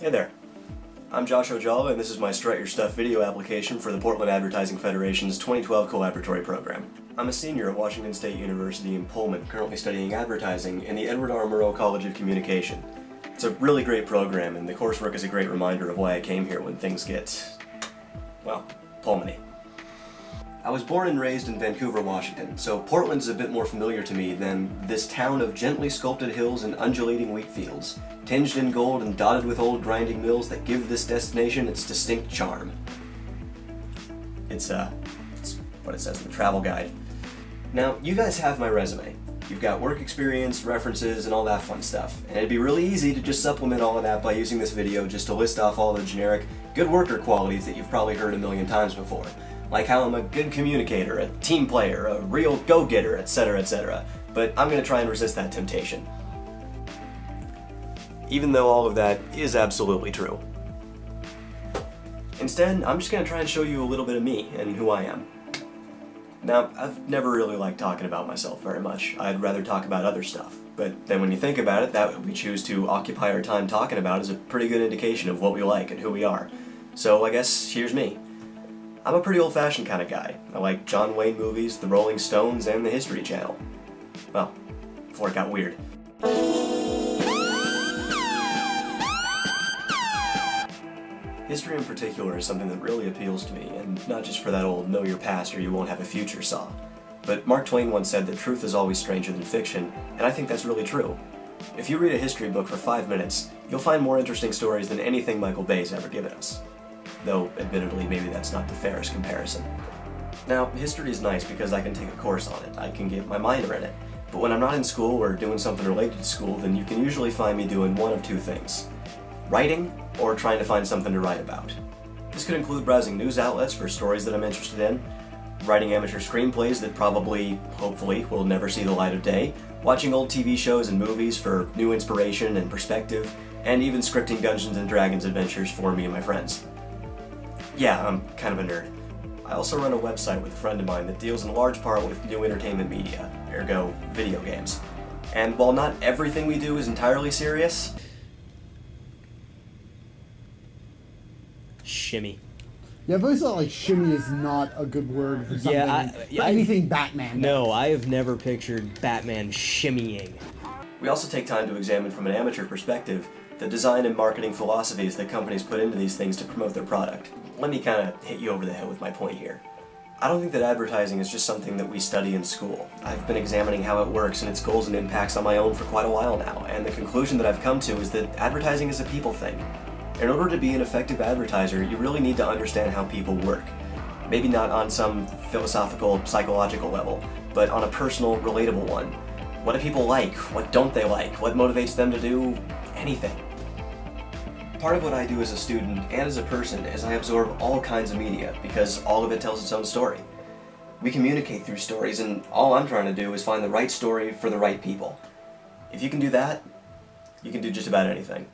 Hey there, I'm Josh Ojala and this is my Strut Your Stuff video application for the Portland Advertising Federation's 2012 COLABORATORY program. I'm a senior at Washington State University in Pullman, currently studying advertising in the Edward R. Murrow College of Communication. It's a really great program and the coursework is a great reminder of why I came here when things get, well, Pullman-y. I was born and raised in Vancouver, Washington, so Portland's a bit more familiar to me than this town of gently sculpted hills and undulating wheat fields, tinged in gold and dotted with old grinding mills that give this destination its distinct charm. It's what it says in the travel guide. Now, you guys have my resume. You've got work experience, references, and all that fun stuff, and it'd be really easy to just supplement all of that by using this video just to list off all the generic good worker qualities that you've probably heard a million times before. Like how I'm a good communicator, a team player, a real go-getter, etc., etc. But I'm going to try and resist that temptation. Even though all of that is absolutely true. Instead, I'm just going to try and show you a little bit of me and who I am. Now, I've never really liked talking about myself very much. I'd rather talk about other stuff. But then when you think about it, that what we choose to occupy our time talking about is a pretty good indication of what we like and who we are. So I guess here's me. I'm a pretty old-fashioned kind of guy. I like John Wayne movies, the Rolling Stones, and the History Channel. Well, before it got weird. History in particular is something that really appeals to me, and not just for that old know your past or you won't have a future saw. But Mark Twain once said that truth is always stranger than fiction, and I think that's really true. If you read a history book for 5 minutes, you'll find more interesting stories than anything Michael Bay's ever given us. Though, admittedly, maybe that's not the fairest comparison. Now, history is nice because I can take a course on it, I can get my minor in it, but when I'm not in school or doing something related to school, then you can usually find me doing one of two things. Writing, or trying to find something to write about. This could include browsing news outlets for stories that I'm interested in, writing amateur screenplays that probably, hopefully, will never see the light of day, watching old TV shows and movies for new inspiration and perspective, and even scripting Dungeons & Dragons adventures for me and my friends. Yeah, I'm kind of a nerd. I also run a website with a friend of mine that deals in large part with new entertainment media, ergo video games. And while not everything we do is entirely serious... Shimmy. Yeah, I've always thought like shimmy is not a good word for something. Yeah, anything Batman. No, I have never pictured Batman shimmying. We also take time to examine from an amateur perspective the design and marketing philosophies that companies put into these things to promote their product. Let me kind of hit you over the head with my point here. I don't think that advertising is just something that we study in school. I've been examining how it works and its goals and impacts on my own for quite a while now, and the conclusion that I've come to is that advertising is a people thing. In order to be an effective advertiser, you really need to understand how people work. Maybe not on some philosophical, psychological level, but on a personal, relatable one. What do people like? What don't they like? What motivates them to do anything? Part of what I do as a student and as a person is I absorb all kinds of media because all of it tells its own story. We communicate through stories and all I'm trying to do is find the right story for the right people. If you can do that, you can do just about anything.